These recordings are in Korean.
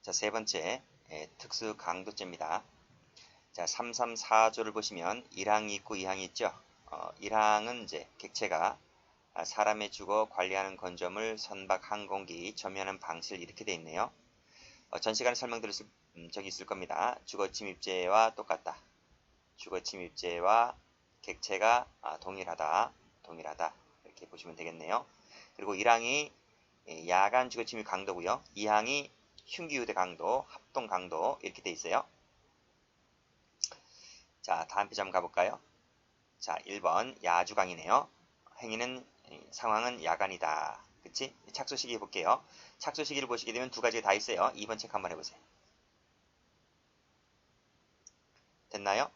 자, 세 번째 특수 강도죄입니다. 자, 334조를 보시면 1항이 있고 2항이 있죠. 1항은 이제 객체가 사람의 주거 관리하는 건조물, 선박, 항공기, 점유하는 방식을 이렇게 돼 있네요. 전 시간에 설명드렸을 적이 있을 겁니다. 주거 침입죄와 똑같다. 주거 침입죄와 객체가 동일하다. 이렇게 보시면 되겠네요. 그리고 1항이 야간 주거 침입 강도고요. 2항이 흉기유대 강도, 합동 강도 이렇게 돼 있어요. 자, 다음 페이지 한번 가볼까요? 자, 1번 야주강이네요. 행위는 상황은 야간이다. 그치? 착수 시기 볼게요. 착수 시기를 보시게 되면 두 가지가 다 있어요. 2번 체크 한번 해보세요. 됐나요?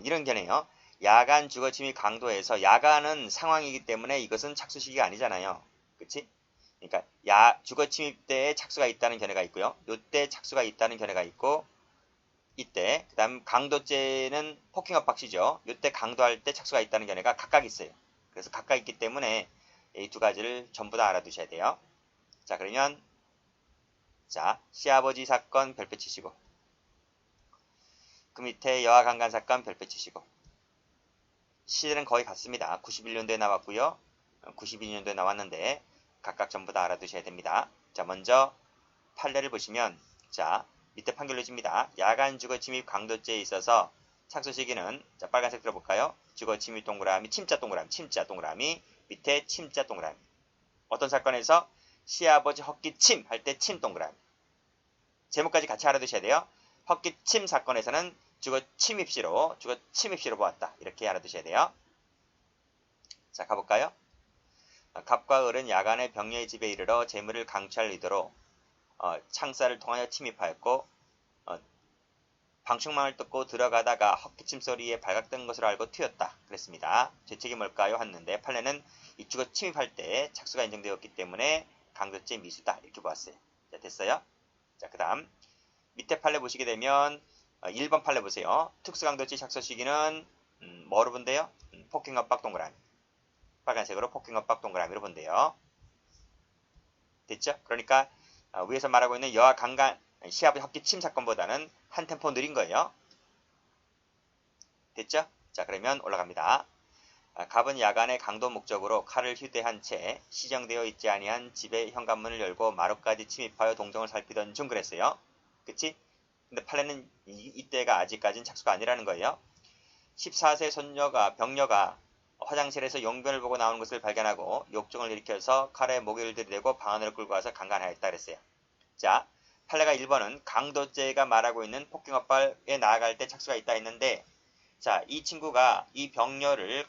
이런 견해요. 야간 주거 침입 강도에서 야간은 상황이기 때문에 이것은 착수 시기가 아니잖아요. 그치? 그러니까 주거 침입 때에 착수가 있다는 견해가 있고요. 요때 착수가 있다는 견해가 있고 이때 그 다음 강도죄는 폭행 압박시죠. 요때 강도할 때 착수가 있다는 견해가 각각 있어요. 그래서 각각 있기 때문에 이 두 가지를 전부 다 알아두셔야 돼요. 자, 그러면 자, 시아버지 사건 별표 치시고 그 밑에 여아 강간 사건 별표 치시고 시대는 거의 같습니다. 91년도에 나왔고요. 92년도에 나왔는데 각각 전부 다 알아두셔야 됩니다. 자, 먼저 판례를 보시면 자, 밑에 판결로집니다. 야간 주거 침입 강도죄에 있어서 착수 시기는 자, 빨간색 들어볼까요? 주거 침입 동그라미, 침자 동그라미, 밑에 침자 동그라미. 어떤 사건에서 시아버지 헛기침 할 때 침 동그라미. 제목까지 같이 알아두셔야 돼요. 헛기침 사건에서는 주거 침입시로 보았다. 이렇게 알아두셔야 돼요. 자, 가볼까요? 갑과 을은 야간에 병녀의 집에 이르러 재물을 강취할 의도로 창살을 통하여 침입하였고 방충망을 뜯고 들어가다가 헛기침 소리에 발각된 것으로 알고 튀었다. 그랬습니다. 죄책이 뭘까요? 했는데 판례는 이 주거 침입할 때 착수가 인정되었기 때문에 강도죄 미수다. 이렇게 보았어요. 자, 됐어요? 자, 그 다음 밑에 판례 보시게 되면 1번 판례 보세요. 특수강도죄 착수 시기는 뭐로 본대요? 폭행 압박 동그라미. 빨간색으로 폭행 압박 동그라미로 본대요. 됐죠? 그러니까 위에서 말하고 있는 여아 강간 시아버지 헛기침 사건보다는 한 템포 느린 거예요. 됐죠? 자, 그러면 올라갑니다. 갑은 야간에 강도 목적으로 칼을 휴대한 채 시정되어 있지 아니한 집의 현관문을 열고 마루까지 침입하여 동정을 살피던 중 그랬어요. 그치? 근데 판례는 이때가 아직까지는 착수가 아니라는 거예요. 14세 병녀가 화장실에서 용변을 보고 나오는 것을 발견하고 욕정을 일으켜서 칼에 목을 들이대고 방 안으로 끌고 와서 강간하였다 그랬어요. 자, 판례가 1번은 강도죄가 말하고 있는 폭행압박에 나아갈 때 착수가 있다 했는데 자, 이 친구가 이 병녀를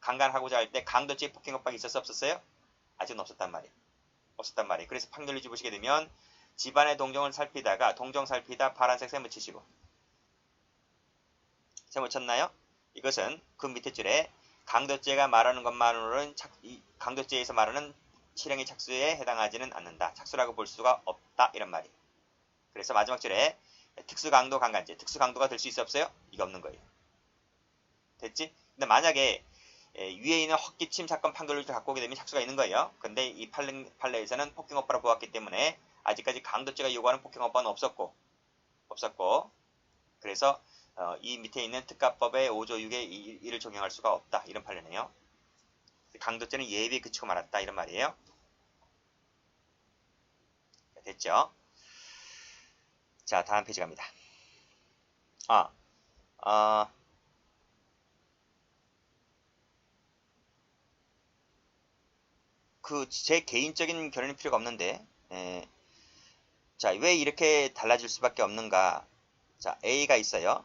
강간하고자 할 때 강도죄 폭행압박이 있었어 없었어요? 아직은 없었단 말이에요. 그래서 판결을 보시게 되면 집안의 동정을 살피다가 동정 살피다 파란색 세모 치시고 세모 쳤나요? 이것은 그 밑에 줄에 강도죄가 말하는 것만으로는 강도죄에서 말하는 실행의 착수에 해당하지는 않는다. 착수라고 볼 수가 없다. 이런 말이에요. 그래서 마지막 줄에 특수강도 강간죄. 특수강도가 될 수 있어 없어요? 이거 없는 거예요. 됐지? 근데 만약에 위에 있는 헛기침 사건 판결을 갖고 오게 되면 착수가 있는 거예요. 근데 이 판례에서는 폭행업바로 보았기 때문에 아직까지 강도죄가 요구하는 폭행업바는 없었고 그래서 이 밑에 있는 특가법의 5조 6의 1을 적용할 수가 없다. 이런 판례네요. 강도죄는 예비에 그치고 말았다. 이런 말이에요. 됐죠? 자, 다음 페이지 갑니다. 제 개인적인 결론일 필요가 없는데, 자, 왜 이렇게 달라질 수밖에 없는가? 자, A가 있어요.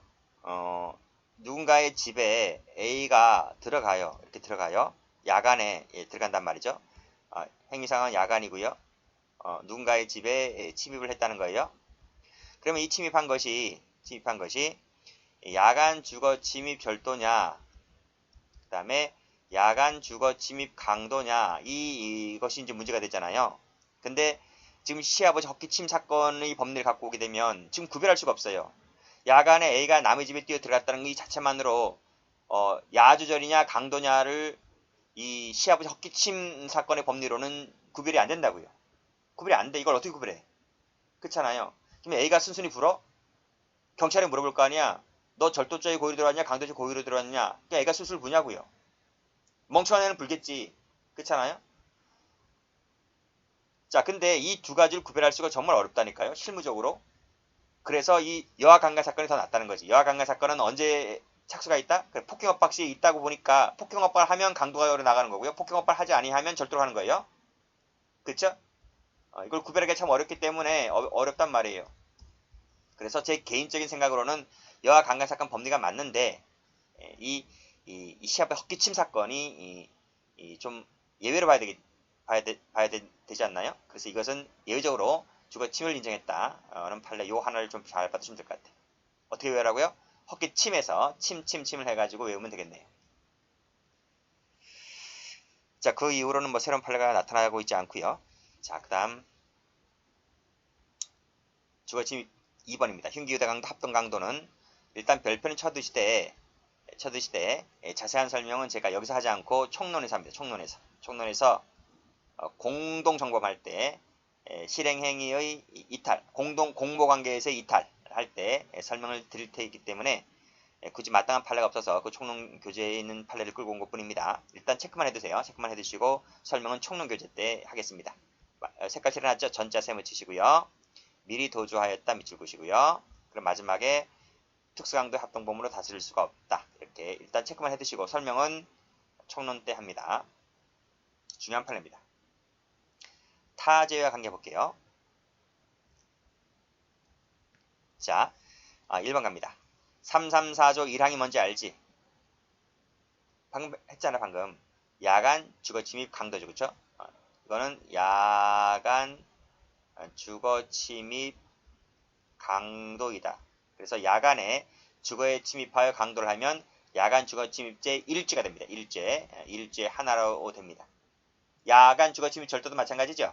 누군가의 집에 A가 들어가요. 이렇게 들어가요. 야간에 들어간단 말이죠. 행위상은 야간이고요. 누군가의 집에 침입을 했다는 거예요. 그러면 이 침입한 것이 야간 주거 침입 절도냐, 그 다음에 야간 주거 침입 강도냐, 이것이 이제 문제가 되잖아요. 근데 지금 시아버지 헛기침 사건의 법리를 갖고 오게 되면 지금 구별할 수가 없어요. 야간에 A가 남의 집에 뛰어 들어갔다는 것 자체만으로 야주절이냐 강도냐를 이 시아버지 헛기침 사건의 법리로는 구별이 안 된다고요. 구별이 안 돼. 이걸 어떻게 구별해? 그렇잖아요. 그럼 A가 순순히 불어? 경찰에 물어볼 거 아니야. 너 절도죄에 고의로 들어왔냐? 강도죄에 고의로 들어왔냐? 그러니까 A가 술술 부냐고요. 멍청한 애는 불겠지. 그렇잖아요. 자, 근데 이 두 가지를 구별할 수가 정말 어렵다니까요. 실무적으로. 그래서 이 여아 강간 사건이 더 낫다는 거지. 여아 강간 사건은 언제 착수가 있다? 폭행업박 시에 있다고 보니까 폭행업박을 하면 강도가 나가는 거고요. 폭행업박을 하지 아니하면 절도를 하는 거예요. 그쵸? 이걸 구별하기가 참 어렵기 때문에 어렵단 말이에요. 그래서 제 개인적인 생각으로는 여아 강간 사건 법리가 맞는데 이 시합의 헛기침 사건이 좀 예외로 되지 않나요? 그래서 이것은 예외적으로 주거침을 인정했다는 판례 요 하나를 좀 잘 받으시면 될 것 같아요. 어떻게 외우라고요? 헛기침에서 침을 해가지고 외우면 되겠네요. 자, 그 이후로는 뭐 새로운 판례가 나타나고 있지 않고요. 자, 그 다음 주거침 2번입니다. 흉기유대 강도, 합동 강도는 일단 별표는 쳐두시되 자세한 설명은 제가 여기서 하지 않고 총론에서 합니다. 총론에서 공동정범할 때 실행행위의 이탈, 공모관계에서의 이탈할 때 설명을 드릴 테이기 때문에 굳이 마땅한 판례가 없어서 그 총론 교재에 있는 판례를 끌고 온 것뿐입니다. 일단 체크만 해두세요. 체크만 해두시고 설명은 총론 교재 때 하겠습니다. 색깔 칠해놨죠? 전자 셈을 치시고요. 미리 도주하였다 밑줄 그시고요. 그럼 마지막에 특수강도 합동범으로 다스릴 수가 없다. 이렇게 일단 체크만 해두시고 설명은 총론 때 합니다. 중요한 판례입니다. 타제와 관계 볼게요. 자, 1번 갑니다. 334조 1항이 뭔지 알지? 방금 했잖아, 방금. 야간 주거침입 강도죠, 그쵸? 이거는 야간 주거침입 강도이다. 그래서 야간에 주거에 침입하여 강도를 하면 야간 주거침입죄 1죄가 됩니다. 1죄 하나로 됩니다. 야간 주거침입 절도도 마찬가지죠.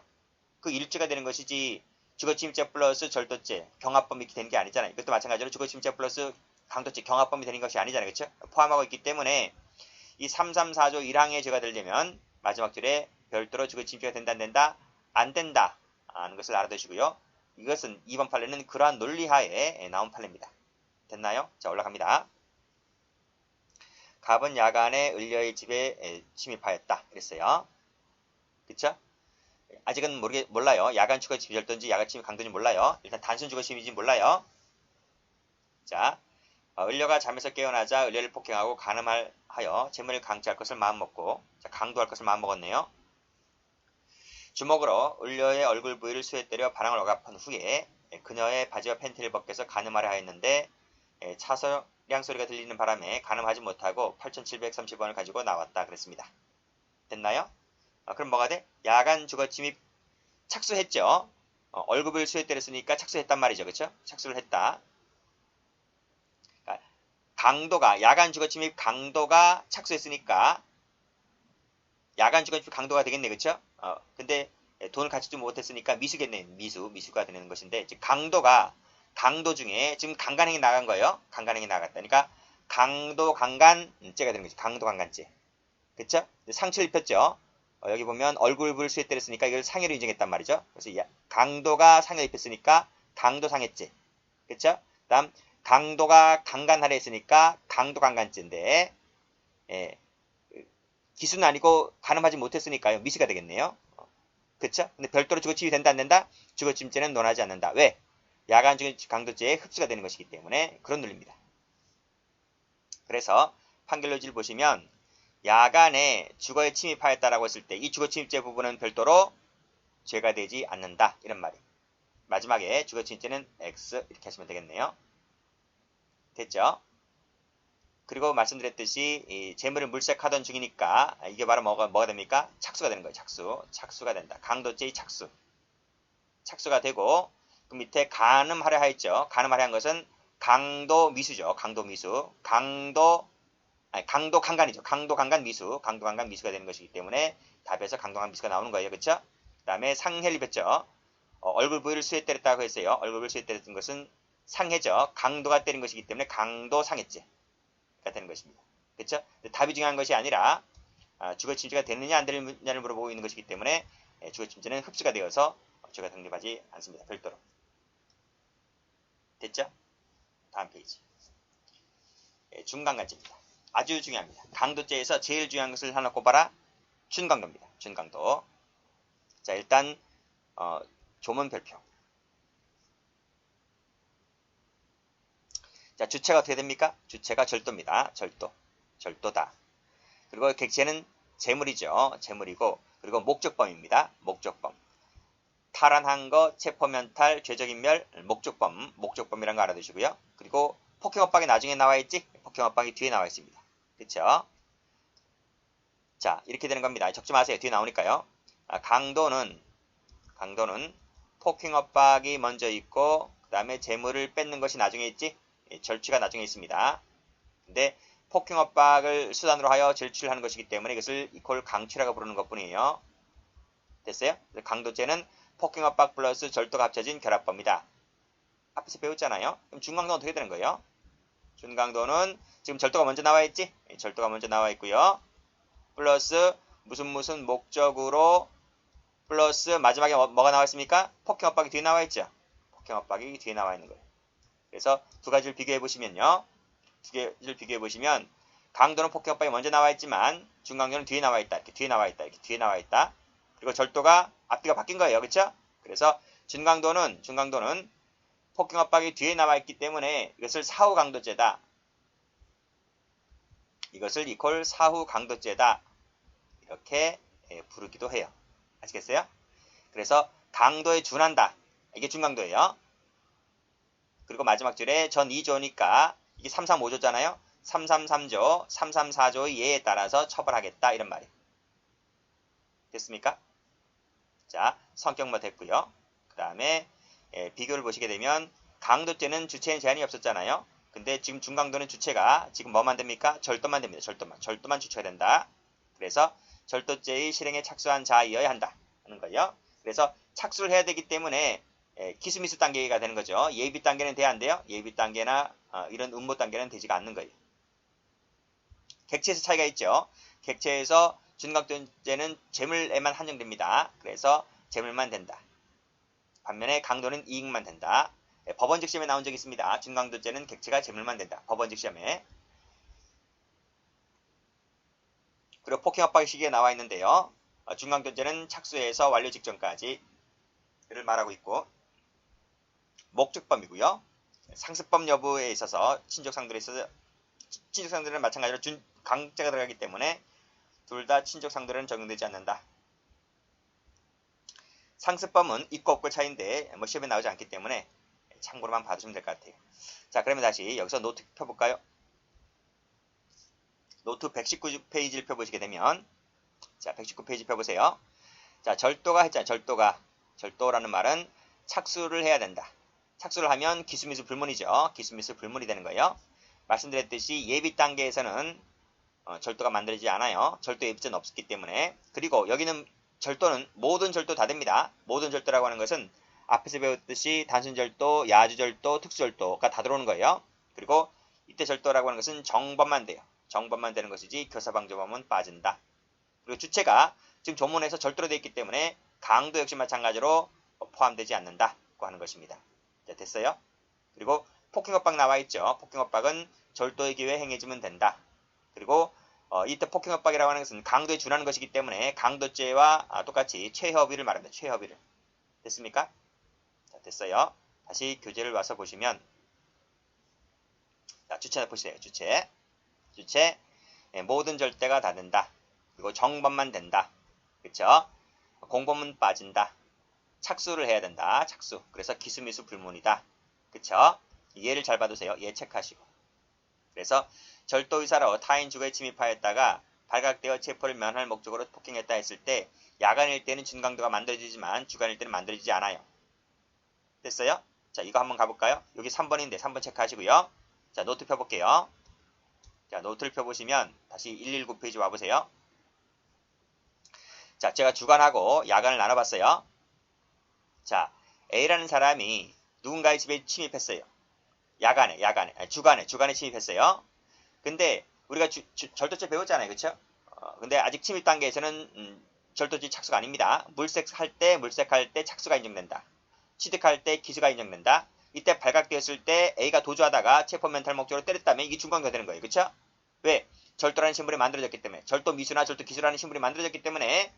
그 1죄가 되는 것이지 주거침입죄 플러스 절도죄, 경합범이 되는 게 아니잖아요. 이것도 마찬가지로 주거침입죄 플러스 강도죄, 경합범이 되는 것이 아니잖아요. 그렇죠? 포함하고 있기 때문에 이 334조 1항의 죄가 되려면 마지막 줄에 별도로 주거침입죄가 된다 안 된다? 안 된다 하는 것을 알아두시고요. 이것은 2번 판례는 그러한 논리하에 나온 판례입니다. 됐나요? 자, 올라갑니다. 갑은 야간에 을려의 집에 침입하였다. 그랬어요. 그쵸? 아직은 몰라요. 야간 주거침입이 절도인지 야간 침입 강도인지 몰라요. 일단 단순 주거침입인지 몰라요. 자, 을려가 잠에서 깨어나자 을려를 폭행하고 간음하여 재물을 강취할 것을 마음먹고, 자, 강도할 것을 마음먹었네요. 주먹으로 을려의 얼굴 부위를 수에 때려 반항을 억압한 후에 그녀의 바지와 팬티를 벗겨서 간음하려 하였는데 차소량 소리가 들리는 바람에 간음하지 못하고 8,730원을 가지고 나왔다. 그랬습니다. 됐나요? 그럼 뭐가 돼? 야간 주거침입 착수했죠. 얼굴을 수에 때렸으니까 착수했단 말이죠. 그쵸? 착수를 했다. 그러니까 강도가 야간 주거침입 강도가 착수했으니까 야간 주거침입 강도가 되겠네. 그쵸? 근데 돈을 갖추지 못했으니까 미수겠네. 미수가 되는 것인데 즉 강도 중에 지금 강간행위 나간 거예요. 강간행위 나갔다. 그러니까 강도 강간죄가 되는 거지. 강도 강간죄. 그쵸? 상처를 입혔죠. 여기 보면 얼굴을 수에 때렸으니까 이걸 상해로 인정했단 말이죠. 그래서 강도가 상해를 입혔으니까 강도 상해죄. 그쵸? 다음 강도가 강간하려 했으니까 강도 강간죄인데 기수는 아니고 간음하지 못했으니까요. 미수가 되겠네요. 그쵸? 근데 별도로 주거침입이 된다 안 된다? 주거침입죄는 논하지 않는다. 왜? 야간 주거침입 강도죄에 흡수가 되는 것이기 때문에 그런 논리입니다. 그래서 판결로지를 보시면 야간에 주거에 침입하였다라고 했을 때 이 주거침입죄 부분은 별도로 죄가 되지 않는다. 이런 말이. 마지막에 주거침입죄는 X 이렇게 하시면 되겠네요. 됐죠? 그리고 말씀드렸듯이 이 재물을 물색하던 중이니까 이게 바로 뭐가 됩니까? 착수가 되는 거예요. 착수가 된다. 강도죄의 착수가 되고 그 밑에 간음하려 하였죠. 간음하려 한 것은 강도 미수죠. 강도 미수. 강도 강간이죠. 강도 강간 미수가 되는 것이기 때문에 답에서 강도 강간 미수가 나오는 거예요. 그렇죠? 그 다음에 상해를 입혔죠. 얼굴 부위를 수에 때렸다고 했어요. 얼굴 부위를 수에 때렸던 것은 상해죠. 강도가 때린 것이기 때문에 강도 상해죄가 되는 것입니다. 그렇죠? 답이 중요한 것이 아니라 주거침입죄가 되느냐 안 되느냐를 물어보고 있는 것이기 때문에 주거침입죄는 흡수가 되어서 죄가 성립하지 않습니다. 별도로. 됐죠? 다음 페이지. 예, 중간간제입니다. 아주 중요합니다. 강도제에서 제일 중요한 것을 하나 꼽아라. 준강도입니다. 준강도. 자, 일단 조문 별표. 자, 주체가 어떻게 됩니까? 주체가 절도입니다. 절도다. 그리고 객체는 재물이죠. 재물이고, 그리고 목적범입니다. 목적범. 탈환한 거, 체포면탈, 죄적인멸, 목적범이라는 거 알아두시고요. 그리고 폭행업박이 나중에 나와 있지? 폭행업박이 뒤에 나와 있습니다. 그쵸? 자, 이렇게 되는 겁니다. 적지 마세요. 뒤에 나오니까요. 강도는 폭행업박이 먼저 있고, 그 다음에 재물을 뺏는 것이 나중에 있지? 절취가 나중에 있습니다. 근데 폭행업박을 수단으로 하여 절취를 하는 것이기 때문에 이것을 이퀄 강취라고 부르는 것뿐이에요. 됐어요? 강도죄는 폭행업박 플러스 절도가 합쳐진 결합범이다. 앞에서 배웠잖아요. 그럼 중강도는 어떻게 되는 거예요? 준강도는 지금 절도가 먼저 나와 있지? 절도가 먼저 나와 있고요. 플러스 무슨 목적으로 플러스 마지막에 뭐가 나와 있습니까? 폭행업박이 뒤에 나와 있죠? 폭행업박이 뒤에 나와 있는 거예요. 그래서 두 가지를 비교해 보시면요. 강도는 폭행업박이 먼저 나와 있지만 중강도는 뒤에 나와 있다. 이렇게 뒤에 나와 있다. 그리고 절도가 앞뒤가 바뀐 거예요. 그렇죠? 그래서 준강도는 폭행업박이 뒤에 나와 있기 때문에 이것을 사후강도죄다. 이것을 이퀄 사후강도죄다. 이렇게 부르기도 해요. 아시겠어요? 그래서 강도에 준한다. 이게 준강도예요. 그리고 마지막 줄에 전 2조니까 이게 335조잖아요. 333조, 334조의 예에 따라서 처벌하겠다. 이런 말이에요. 됐습니까? 자, 성격만 됐고요. 그 다음에 비교를 보시게 되면 강도죄는 주체엔 제한이 없었잖아요. 근데 지금 준강도는 주체가 지금 뭐만 됩니까? 절도만 됩니다. 절도만 주체가 된다. 그래서 절도죄의 실행에 착수한 자이어야 한다 하는 거예요. 그래서 착수를 해야 되기 때문에 기수미수 단계가 되는 거죠. 예비 단계는 돼야 안 돼요. 예비 단계나 이런 음모 단계는 되지가 않는 거예요. 객체에서 차이가 있죠. 객체에서 준강도죄는 재물에만 한정됩니다. 그래서 재물만 된다. 반면에 강도는 이익만 된다. 법원직 시험에 나온 적이 있습니다. 준강도죄는 객체가 재물만 된다. 법원직 시험에. 그리고 폭행업박의 시기에 나와 있는데요. 준강도죄는 착수해서 완료 직전까지를 말하고 있고 목적범이고요. 상습범 여부에 있어서 친족상들은 마찬가지로 강죄가 들어가기 때문에 둘 다 친족상들은 적용되지 않는다. 상습범은 있고 없고 차이인데 시험에 나오지 않기 때문에 참고로만 봐주시면 될 것 같아요. 자, 그러면 다시 여기서 노트 펴볼까요? 노트 119페이지를 펴보시게 되면 자, 119페이지 펴보세요. 자, 절도가 했잖아요. 절도라는 말은 착수를 해야 된다. 착수를 하면 기수미수 불문이죠. 기수미수 불문이 되는 거예요. 말씀드렸듯이 예비 단계에서는 절도가 만들어지지 않아요. 절도 예비죄는 없었기 때문에. 그리고 여기는 절도는 모든 절도 다 됩니다. 모든 절도라고 하는 것은 앞에서 배웠듯이 단순절도, 야주절도, 특수절도가 다 들어오는 거예요. 그리고 이때 절도라고 하는 것은 정범만 돼요. 정범만 되는 것이지 교사방조범은 빠진다. 그리고 주체가 지금 조문에서 절도로 되어 있기 때문에 강도 역시 마찬가지로 포함되지 않는다고 하는 것입니다. 자, 됐어요? 그리고 폭행업박 나와 있죠. 폭행업박은 절도의 기회에 행해지면 된다. 그리고 이때 폭행업박이라고 하는 것은 강도에 준하는 것이기 때문에 강도죄와 똑같이 최협의를 말합니다. 최협의를. 됐습니까? 자, 됐어요. 다시 교재를 와서 보시면 자, 주체 보세요. 주체 모든 절대가 다 된다. 그리고 정범만 된다. 그쵸? 공범은 빠진다. 착수를 해야 된다. 착수. 그래서 기수미수 불문이다. 그쵸? 예를 잘 봐두세요. 예 체크하시고. 그래서 절도 의사로 타인 주거에 침입하였다가 발각되어 체포를 면할 목적으로 폭행했다 했을 때 야간일 때는 준강도가 만들어지지만 주간일 때는 만들어지지 않아요. 됐어요? 자, 이거 한번 가볼까요? 여기 3번인데 3번 체크하시고요. 자, 노트 펴볼게요. 자, 노트를 펴보시면 다시 119페이지 와보세요. 자, 제가 주간하고 야간을 나눠봤어요. 자, A라는 사람이 누군가의 집에 침입했어요. 주간에 침입했어요. 근데 우리가 절도죄 배웠잖아요. 그쵸? 근데 아직 침입 단계에서는 절도죄 착수가 아닙니다. 물색할 때 착수가 인정된다. 취득할 때 기수가 인정된다. 이때 발각되었을 때 A가 도주하다가 체포 멘탈 목적으로 때렸다면 이게 중간교가 되는 거예요. 그쵸? 왜? 절도라는 신분이 만들어졌기 때문에, 절도 미수나 절도 기수라는 신분이 만들어졌기 때문에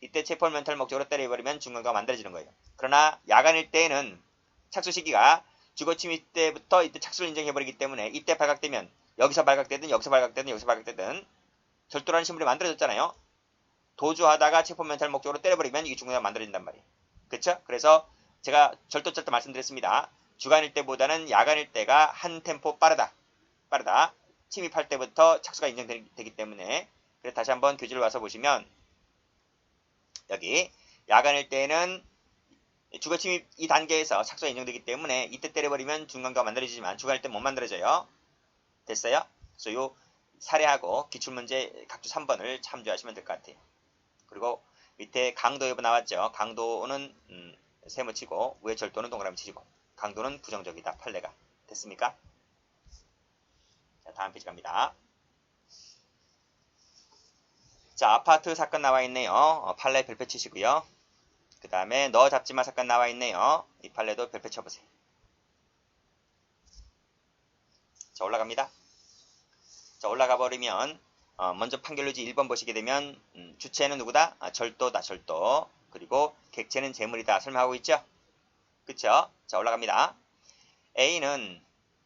이때 체포 멘탈 목적으로 때려버리면 중간교가 만들어지는 거예요. 그러나 야간일 때에는 착수 시기가 주거 침입 때부터 이때 착수를 인정해버리기 때문에 이때 발각되면 여기서 발각되든 여기서 발각되든 여기서 발각되든 절도라는 신분이 만들어졌잖아요. 도주하다가 체포 멘탈 목적으로 때려버리면 이게 중간교가 만들어진단 말이에요. 그쵸? 그래서 제가 절도절 때 말씀드렸습니다. 주간일 때보다는 야간일 때가 한 템포 빠르다. 침입할 때부터 착수가 인정되기 때문에. 그래서 다시 한번 교재를 와서 보시면 여기 야간일 때는 주거 침입 이 단계에서 착수가 인정되기 때문에 이때 때려버리면 중간교가 만들어지지만 주간일 때 못 만들어져요. 됐어요? 그래서 요 사례하고 기출문제 각주 3번을 참조하시면 될 것 같아요. 그리고 밑에 강도 여부 나왔죠. 강도는 세모치고 위에 절도는 동그라미 치시고 강도는 부정적이다. 판례가 됐습니까? 자, 다음 페이지 갑니다. 자, 아파트 사건 나와 있네요. 판례 별표 치시고요. 그 다음에 너 잡지마 사건 나와 있네요. 이 판례도 별표 쳐보세요. 자, 올라갑니다. 자, 올라가 버리면 먼저 판결유지 1번 보시게 되면 주체는 누구다? 절도다. 절도. 그리고 객체는 재물이다. 설명하고 있죠? 그쵸? 자, 올라갑니다. A는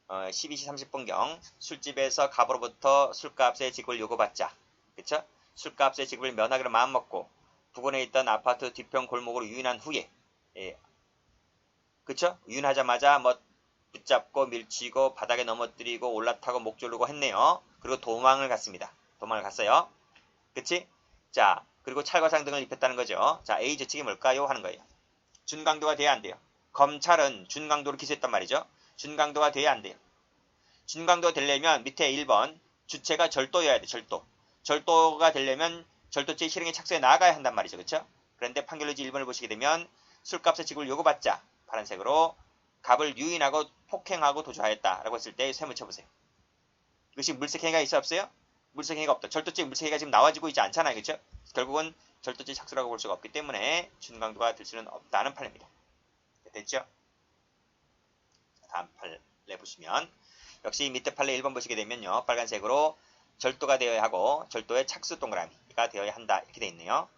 12시 30분경 술집에서 갑으로부터 술값의 지급을 요구받자. 그쵸? 술값의 지급을 면하기로 마음먹고 부근에 있던 아파트 뒤편 골목으로 유인한 후에 그쵸? 유인하자마자 뭐 붙잡고 밀치고 바닥에 넘어뜨리고 올라타고 목 조르고 했네요. 그리고 도망을 갔습니다. 도망을 갔어요. 그치? 자, 그리고 찰과상 등을 입혔다는 거죠. 자, A 죄책이 뭘까요? 하는 거예요. 준강도가 돼야 안 돼요. 검찰은 준강도를 기소했단 말이죠. 준강도가 돼야 안 돼요. 준강도가 되려면 밑에 1번 주체가 절도여야 돼. 절도가 되려면 절도죄 실행에 착수해 나가야 한단 말이죠. 그쵸? 그런데 판결유지 1번을 보시게 되면 술값의 지급을 요구받자. 파란색으로 갑을 유인하고 폭행하고 도주하였다라고 했을 때 세 묻혀보세요. 이것이 물색행위가 있어 없어요? 물색행위가 없다. 절도죄 물색행위가 지금 나와지고 있지 않잖아요. 그쵸? 결국은 절도죄 착수라고 볼 수가 없기 때문에 준강도가 될 수는 없다는 판례입니다. 됐죠? 다음 판례 보시면 역시 밑에 판례 1번 보시게 되면요. 빨간색으로 절도가 되어야 하고 절도의 착수 동그라미가 되어야 한다. 이렇게 돼 있네요.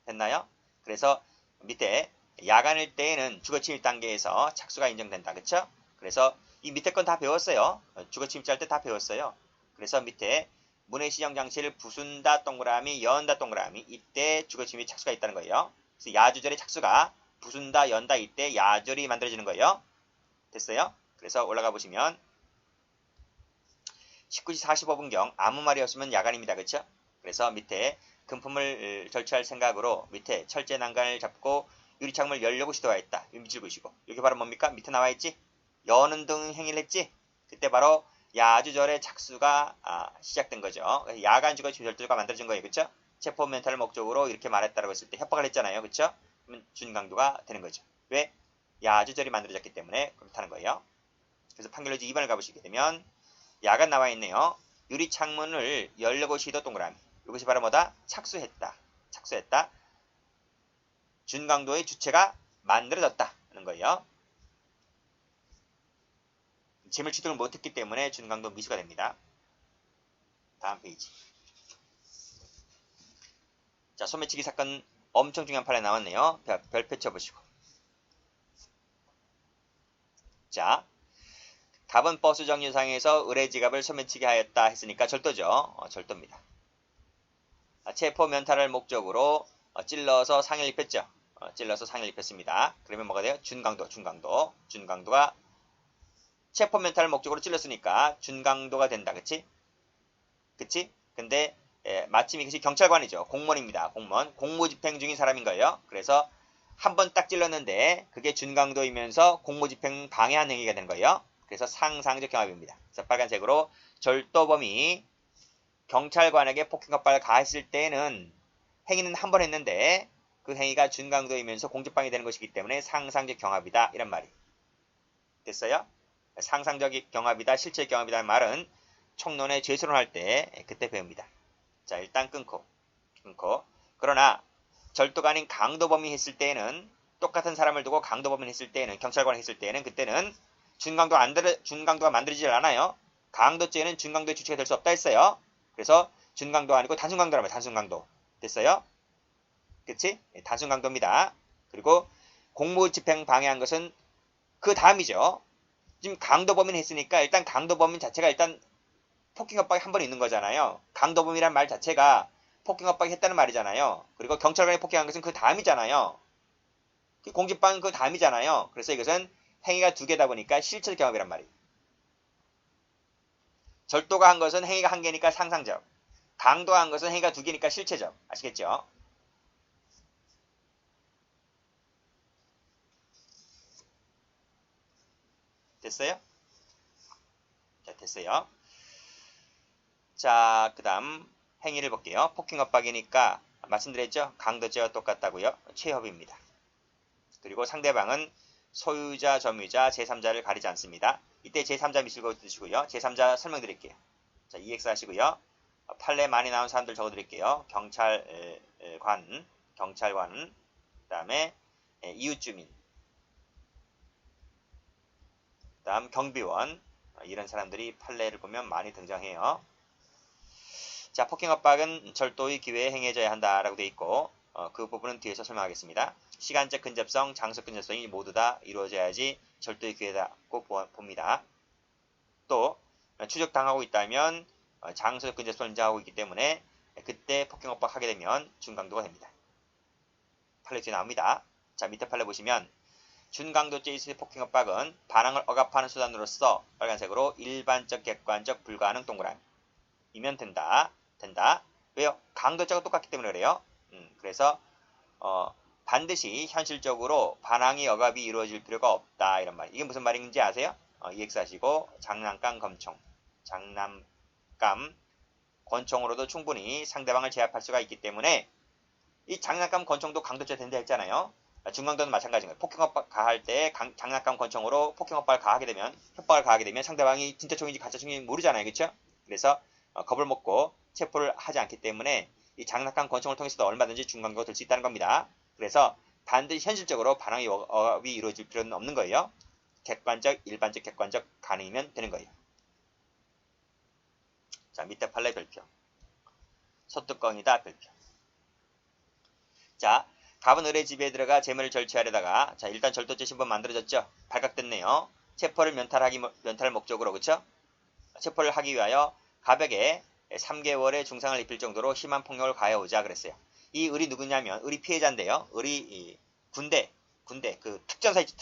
됐나요? 그래서 밑에 야간일 때에는 주거침입 단계에서 착수가 인정된다. 그쵸? 그래서 이 밑에 건 다 배웠어요. 주거침입할 때 다 배웠어요. 그래서 밑에 문의 시정 장치를 부순다 동그라미, 연다 동그라미 이때 주거침입 착수가 있다는 거예요. 그래서 야주절의 착수가 부순다, 연다 이때 야절이 만들어지는 거예요. 됐어요? 그래서 올라가 보시면 19시 45분경 아무 말이 없으면 야간입니다. 그쵸? 그래서 밑에 금품을 절취할 생각으로 밑에 철제 난간을 잡고 유리창문을 열려고 시도하였다. 밑줄 보시고 여기 바로 뭡니까? 밑에 나와있지? 여는 등 행위를 했지? 그때 바로 야주절의 착수가 시작된 거죠. 야간 주거 절도가 만들어진 거예요. 그쵸? 체포 멘탈 목적으로 이렇게 말했다라고 했을 때 협박을 했잖아요. 그쵸? 그러면 준강도가 되는 거죠. 왜? 야주절이 만들어졌기 때문에 그렇다는 거예요. 그래서 판결유지 2번을 가보시게 되면 야간 나와 있네요. 유리창문을 열려고 시도 동그라미. 이것이 바로 뭐다? 착수했다. 준강도의 주체가 만들어졌다 하는 거예요. 재물 취득을 못했기 때문에 준강도 미수가 됩니다. 다음 페이지. 자, 소매치기 사건 엄청 중요한 판례 나왔네요. 별표 쳐보시고. 자, 갑은 버스 정류장에서 의뢰지갑을 소매치기 하였다 했으니까 절도죠. 절도입니다. 체포 면탈을 목적으로 찔러서 상해를 입혔죠. 찔러서 상해를 입혔습니다. 그러면 뭐가 돼요? 준강도가 체포 면탈을 목적으로 찔렀으니까 준강도가 된다. 그치? 근데 마침 이것이 경찰관이죠. 공무원입니다. 공무집행 중인 사람인 거예요. 그래서 한 번 딱 찔렀는데 그게 준강도이면서 공무집행 방해한 행위가 되는 거예요. 그래서 상상적 경합입니다. 그래서 빨간색으로 절도범이 경찰관에게 폭행합박을 가했을 때는 행위는 한 번 했는데 그 행위가 준강도이면서 공직방해 되는 것이기 때문에 상상적 경합이다. 이런 말이 됐어요? 상상적 경합이다, 실제 경합이다는 말은 총론에 죄수론할 때 그때 배웁니다. 자, 일단 끊고. 그러나 절도가 아닌 강도범이 했을 때에는 똑같은 사람을 두고 강도범인 했을 때에는, 경찰관 했을 때에는, 그때는 준강도가 만들어지질 않아요. 강도죄는 준강도의 주체가 될 수 없다 했어요. 그래서 준강도가 아니고 단순강도라면 단순강도. 됐어요? 그치? 단순강도입니다. 그리고 공무집행 방해한 것은 그 다음이죠. 지금 강도범인 했으니까 일단 강도범인 자체가 일단 폭행협박이 한 번 있는 거잖아요. 강도범이란 말 자체가 폭행협박이 했다는 말이잖아요. 그리고 경찰관이 폭행한 것은 그 다음이잖아요. 공집방은 그 다음이잖아요. 그래서 이것은 행위가 두 개다 보니까 실체적 경합이란 말이에요. 절도가 한 것은 행위가 한 개니까 상상적. 강도가 한 것은 행위가 두 개니까 실체적. 아시겠죠? 됐어요? 자, 됐어요. 자, 그 다음 행위를 볼게요. 폭행협박이니까 말씀드렸죠? 강도죄와 똑같다고요. 최협입니다. 그리고 상대방은 소유자, 점유자, 제3자를 가리지 않습니다. 이때 제3자 미술고 드시고요. 제3자 설명드릴게요. 자, EX 하시고요. 판례 많이 나온 사람들 적어드릴게요. 경찰관, 그 다음에 이웃주민, 그 다음 경비원, 이런 사람들이 판례를 보면 많이 등장해요. 자, 폭행협박은 절도의 기회에 행해져야 한다라고 되어 있고, 그 부분은 뒤에서 설명하겠습니다. 시간적 근접성, 장소적 근접성이 모두 다 이루어져야지 절도의 기회다고 봅니다. 또 추적당하고 있다면 장소적 근접성을 인정하고 있기 때문에 그때 폭행협박 하게 되면 준강도가 됩니다. 판례 뒤에 나옵니다. 자, 밑에 판례 보시면 준강도죄의 폭행협박은 반항을 억압하는 수단으로서 빨간색으로 일반적, 객관적, 불가능 동그라미이면 된다. 왜요? 강도죄가 똑같기 때문에 그래요. 그래서 반드시 현실적으로 반항이 억압이 이루어질 필요가 없다 이런 말. 이게 무슨 말인지 아세요? EX 하시고 장난감 권총, 장난감 권총으로도 충분히 상대방을 제압할 수가 있기 때문에 이 장난감 권총도 강도죄 된다 했잖아요. 중강도는 마찬가지인 거예요. 폭행협박 가할 때 장난감 권총으로 폭행협박을 가하게 되면, 협박을 가하게 되면 상대방이 진짜 총인지 가짜 총인지 모르잖아요. 그렇죠? 그래서 겁을 먹고 체포를 하지 않기 때문에 이 장난감 권총을 통해서도 얼마든지 중강도가 될 수 있다는 겁니다. 그래서 반드시 현실적으로 반항이 억압이 이루어질 필요는 없는 거예요. 객관적, 일반적, 객관적 가능이면 되는 거예요. 자, 밑에 판례 별표. 소뚜껑이다 별표. 자, 갑은 을의 집에 들어가 재물을 절취하려다가, 자, 일단 절도죄 신분 만들어졌죠. 발각됐네요. 체포를 면탈 목적으로, 그쵸? 체포를 하기 위하여 갑에게 3개월의 중상을 입힐 정도로 심한 폭력을 가해오자 그랬어요. 이 을이 누구냐면 을이 피해자인데요. 을이 군대 그 특전사 있죠.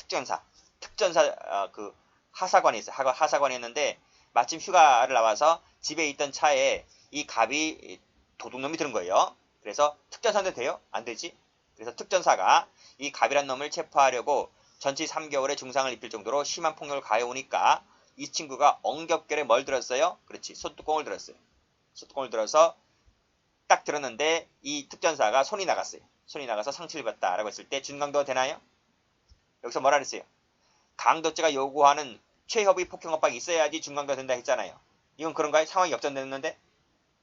특전사 그 하사관이 있어요. 하사관이 있는데 마침 휴가를 나와서 집에 있던 차에 이 갑이 도둑놈이 들은 거예요. 그래서 특전사인데 돼요? 안 되지. 그래서 특전사가 이 갑이란 놈을 체포하려고 전치 3개월의 중상을 입힐 정도로 심한 폭력을 가해오니까 이 친구가 엉겹결에 뭘 들었어요? 그렇지. 소뚜껑을 들었어요. 소뚜껑을 들어서 딱 들었는데 이 특전사가 손이 나갔어요. 손이 나가서 상처를 입었다라고 했을 때 준강도가 되나요? 여기서 뭐라 그랬어요? 강도죄가 요구하는 최협의 폭행협박이 있어야지 준강도가 된다 했잖아요. 이건 그런가요? 상황이 역전됐는데?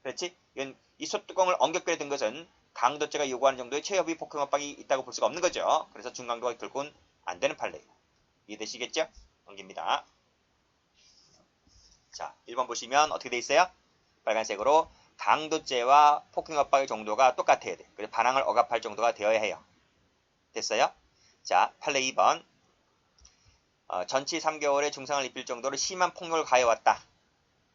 그렇지? 이건 이 소뚜껑을 엉겹결에 든 것은 강도죄가 요구하는 정도의 최협의 폭행협박이 있다고 볼 수가 없는 거죠. 그래서 준강도가 결국은 안 되는 판례예요. 이해되시겠죠? 넘깁니다. 자, 1번 보시면 어떻게 돼 있어요? 빨간색으로 강도죄와 폭행협박의 정도가 똑같아야 돼. 그래서 반항을 억압할 정도가 되어야 해요. 됐어요? 자, 판례 2번. 전치 3개월의 중상을 입힐 정도로 심한 폭력을 가해왔다.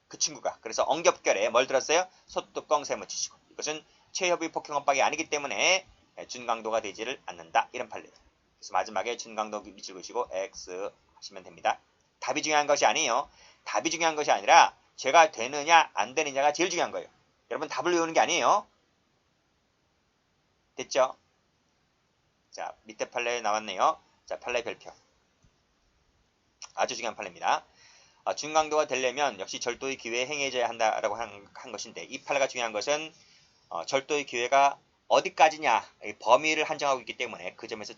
그 친구가. 그래서 엉겹결에 뭘 들었어요? 소뚜껑 세무치시고. 이것은 최협의 폭행협박이 아니기 때문에 준강도가 되지를 않는다. 이런 판례예요. 그래서 마지막에 준강도 밑줄 그시고 X 하시면 됩니다. 답이 중요한 것이 아니에요. 답이 중요한 것이 아니라 죄가 되느냐 안 되느냐가 제일 중요한 거예요. 여러분 답을 외우는 게 아니에요. 됐죠? 자, 밑에 판례 나왔네요. 자, 판례 별표. 아주 중요한 판례입니다. 준강도가 되려면 역시 절도의 기회에 행해져야 한다라고 한 것인데 이 판례가 중요한 것은 절도의 기회가 어디까지냐 범위를 한정하고 있기 때문에 그 점에서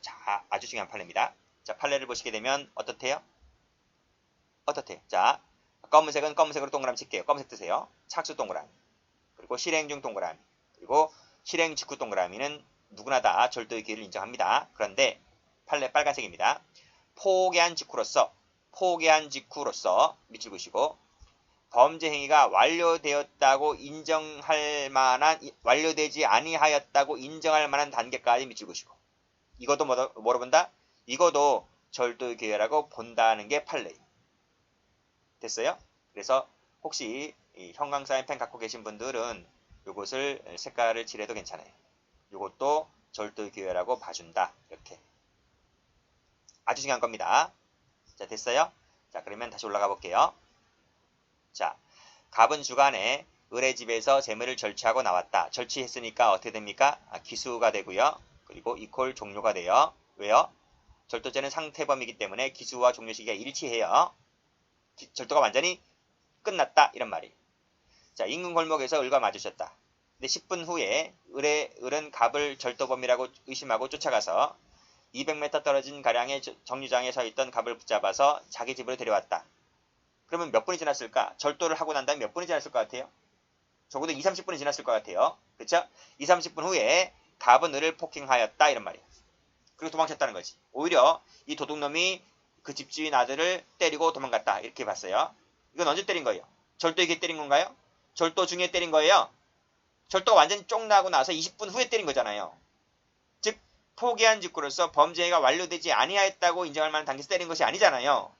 아주 중요한 판례입니다. 자, 판례를 보시게 되면 어떻대요? 자, 검은색은 검은색으로 동그라미 칠게요. 검은색 뜨세요. 착수 동그라미. 그리고 실행 중 동그라미. 그리고 실행 직후 동그라미는 누구나 다 절도의 기회를 인정합니다. 그런데 판례 빨간색입니다. 포기한 직후로서 밑줄 그으시고 범죄 행위가 완료되었다고 인정할 만한 완료되지 아니하였다고 인정할 만한 단계까지 밑줄 그으시고 이것도 뭐로 본다? 이것도 절도의 기회라고 본다는 게 판례. 됐어요? 그래서 혹시 형광 사인펜 갖고 계신 분들은 이것을 색깔을 칠해도 괜찮아요. 이것도 절도의 기회라고 봐준다. 이렇게. 아주 중요한 겁니다. 자, 됐어요? 자, 그러면 다시 올라가 볼게요. 자, 갑은 주간에 을의 집에서 재물을 절취하고 나왔다. 절취했으니까 어떻게 됩니까? 기수가 되고요. 그리고 이퀄 종료가 돼요. 왜요? 절도죄는 상태범이기 때문에 기수와 종료 시기가 일치해요. 절도가 완전히 끝났다. 이런 말이에요. 자, 인근 골목에서 을과 마주쳤다. 근데 10분 후에 을은 갑을 절도범이라고 의심하고 쫓아가서 200m 떨어진 가량의 정류장에 서 있던 갑을 붙잡아서 자기 집으로 데려왔다. 그러면 몇 분이 지났을까? 절도를 하고 난 다음에 몇 분이 지났을 것 같아요? 적어도 2, 30분이 지났을 것 같아요. 그쵸? 2, 30분 후에 갑은 을을 폭행하였다. 이런 말이에요. 그리고 도망쳤다는 거지. 오히려 이 도둑놈이 그 집주인 아들을 때리고 도망갔다. 이렇게 봤어요. 이건 언제 때린 거예요? 절도 이게 때린 건가요? 절도 중에 때린 거예요. 절도가 완전히 쫑 나고 나서 20분 후에 때린 거잖아요. 즉 포기한 직후로서 범죄가 완료되지 아니하였다고 인정할 만한 단계에서 때린 것이 아니잖아요.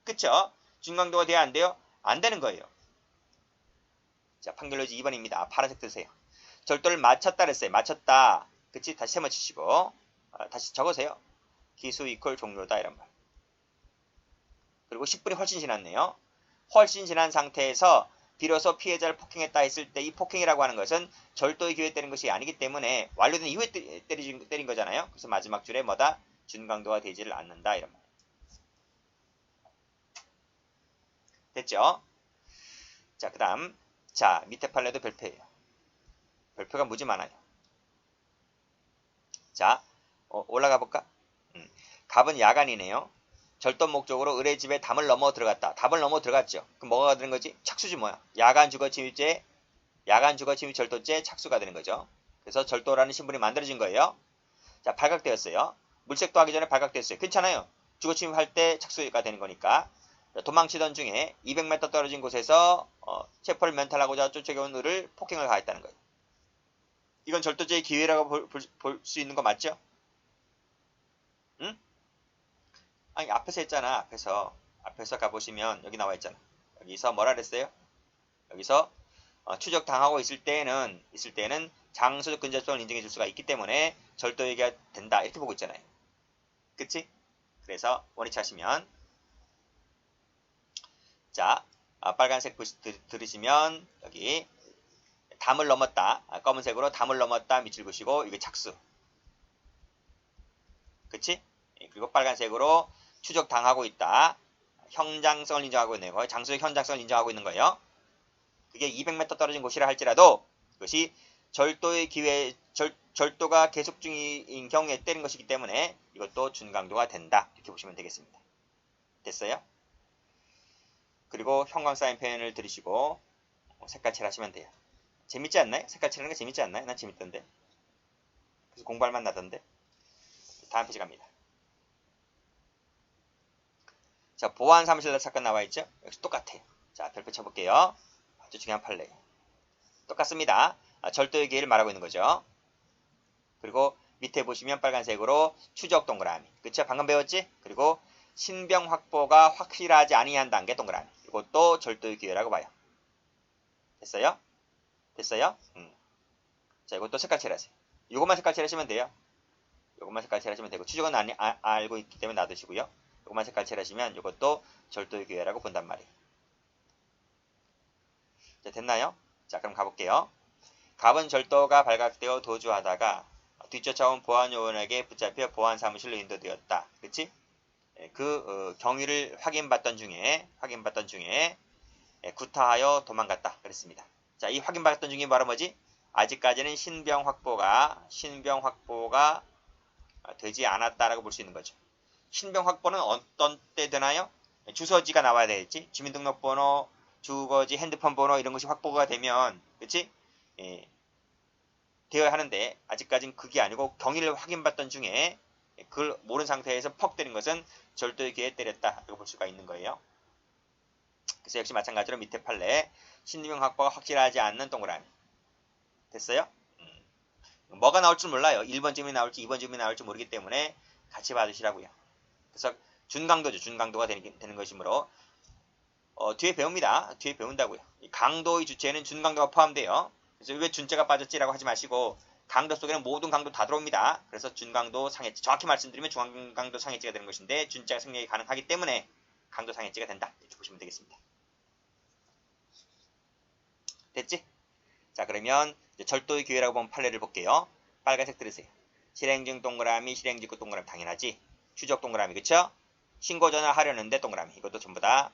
그쵸? 중강도가 돼야 안 돼요? 안 되는 거예요. 자, 판결로지 2번입니다. 파란색 드세요. 절도를 마쳤다 그랬어요. 마쳤다. 그치? 다시 세번 치시고 다시 적으세요. 기수 이퀄 종료다 이런 말. 그리고 10분이 훨씬 지났네요. 훨씬 지난 상태에서 비로소 피해자를 폭행했다 했을 때 이 폭행이라고 하는 것은 절도의 기회에 때린 것이 아니기 때문에 완료된 이후에 때린 거잖아요. 그래서 마지막 줄에 뭐다? 준강도가 되지를 않는다 이런 말. 됐죠? 자, 그 다음 자, 밑에 판례도 별표예요. 별표가 무지 많아요. 자, 올라가 볼까? 갑은 야간이네요. 절도 목적으로 을의 집에 담을 넘어 들어갔다. 담을 넘어 들어갔죠. 그럼 뭐가 되는 거지? 착수지 뭐야. 야간 주거침입죄, 야간 주거침입 절도죄 착수가 되는 거죠. 그래서 절도라는 신분이 만들어진 거예요. 자, 발각되었어요. 물색도 하기 전에 발각됐어요. 괜찮아요. 주거침입할 때 착수가 되는 거니까. 도망치던 중에 200m 떨어진 곳에서 체포를 면탈하고자 쫓아온 을을 폭행을 가했다는 거예요. 이건 절도죄의 기회라고 볼 수 있는 거 맞죠? 응? 아니 앞에서 했잖아. 앞에서 가보시면 여기 나와 있잖아. 여기서 뭐라 그랬어요? 여기서 추적당하고 있을 때는 장소적 근접성을 인정해 줄 수가 있기 때문에 절도 얘기가 된다 이렇게 보고 있잖아요. 그치? 그래서 원위치 하시면 자 빨간색 들으시면 여기 담을 넘었다. 검은색으로 담을 넘었다 밑줄 그으시고 이게 착수. 그치? 그리고 빨간색으로 추적당하고 있다. 현장성을 인정하고 있는 거예요. 장소의 현장성을 인정하고 있는 거예요. 그게 200m 떨어진 곳이라 할지라도 그것이 절도의 기회, 절도가 계속 중인 경우에 때린 것이기 때문에 이것도 준강도가 된다. 이렇게 보시면 되겠습니다. 됐어요? 그리고 형광 사인펜을 들이시고 색깔칠 하시면 돼요. 재밌지 않나요? 색깔 칠하는 게 재밌지 않나요? 난 재밌던데. 그래서 공부할 맛 나던데. 다음 페이지 갑니다. 자, 보안 사무실 사건 나와 있죠? 역시 똑같아요. 자, 별표 쳐볼게요. 아주 중요한 판례. 똑같습니다. 절도의 기회를 말하고 있는 거죠. 그리고 밑에 보시면 빨간색으로 추적 동그라미. 그쵸? 방금 배웠지? 그리고 신병 확보가 확실하지 아니한 단계 동그라미. 이것도 절도의 기회라고 봐요. 됐어요? 됐어요? 자, 이것도 색깔 칠하세요. 이것만 색깔 칠하시면 돼요. 이것만 색깔 칠하시면 되고 추적은 알고 있기 때문에 놔두시고요. 이것만 색깔 칠하시면 이것도 절도의 기회라고 본단 말이에요. 자, 됐나요? 자, 그럼 가볼게요. 갑은 절도가 발각되어 도주하다가 뒤쫓아온 보안요원에게 붙잡혀 보안사무실로 인도되었다. 그치? 경위를 확인받던 중에 구타하여 도망갔다. 그랬습니다. 자, 이 확인받던 중에 바로 뭐지? 아직까지는 신병 확보가 되지 않았다라고 볼 수 있는 거죠. 신병 확보는 어떤 때 되나요? 주소지가 나와야 되겠지. 주민등록번호, 주거지, 핸드폰 번호 이런 것이 확보가 되면, 그치? 되어야 하는데 아직까지는 그게 아니고 경위를 확인받던 중에 그걸 모르는 상태에서 퍽 때린 것은 절도의 기회에 때렸다. 이렇게 볼 수가 있는 거예요. 그래서 역시 마찬가지로 밑에 판례 신림형 확보가 확실하지 않는 동그라미. 됐어요? 뭐가 나올 줄 몰라요. 1번 질문이 나올지 2번 질문이 나올지 모르기 때문에 같이 봐주시라고요. 그래서 준강도죠. 준강도가 되는 것이므로 뒤에 배웁니다. 뒤에 배운다고요. 강도의 주체에는 준강도가 포함돼요. 그래서 왜 준자가 빠졌지라고 하지 마시고 강도 속에는 모든 강도 다 들어옵니다. 그래서 준강도 상해지, 정확히 말씀드리면 중강도 상해지가 되는 것인데 준자가 생략이 가능하기 때문에 강도 상해지가 된다. 이렇게 보시면 되겠습니다. 됐지? 자, 그러면 절도의 기회라고 보면 판례를 볼게요. 빨간색 들으세요. 실행중 동그라미, 실행직구 동그라미 당연하지. 추적 동그라미, 그쵸? 신고 전화하려는데 동그라미. 이것도 전부 다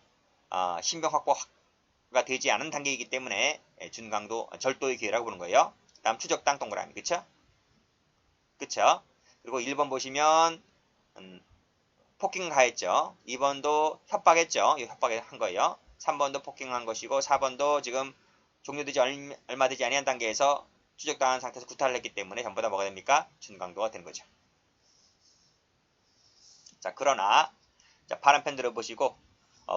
신병 확보가 되지 않은 단계이기 때문에 준강도, 절도의 기회라고 부르는 거예요. 다음 추적당 동그라미, 그쵸? 그쵸? 그리고 1번 보시면 폭행 가했죠. 2번도 협박했죠. 이 협박한 거예요. 3번도 폭행한 것이고 4번도 지금 종료되지 얼마 되지 아니한 단계에서 추적당한 상태에서 구타를 했기 때문에 전부 다 뭐가 됩니까? 준강도가 되는 거죠. 자, 그러나 자, 파란 펜 들어보시고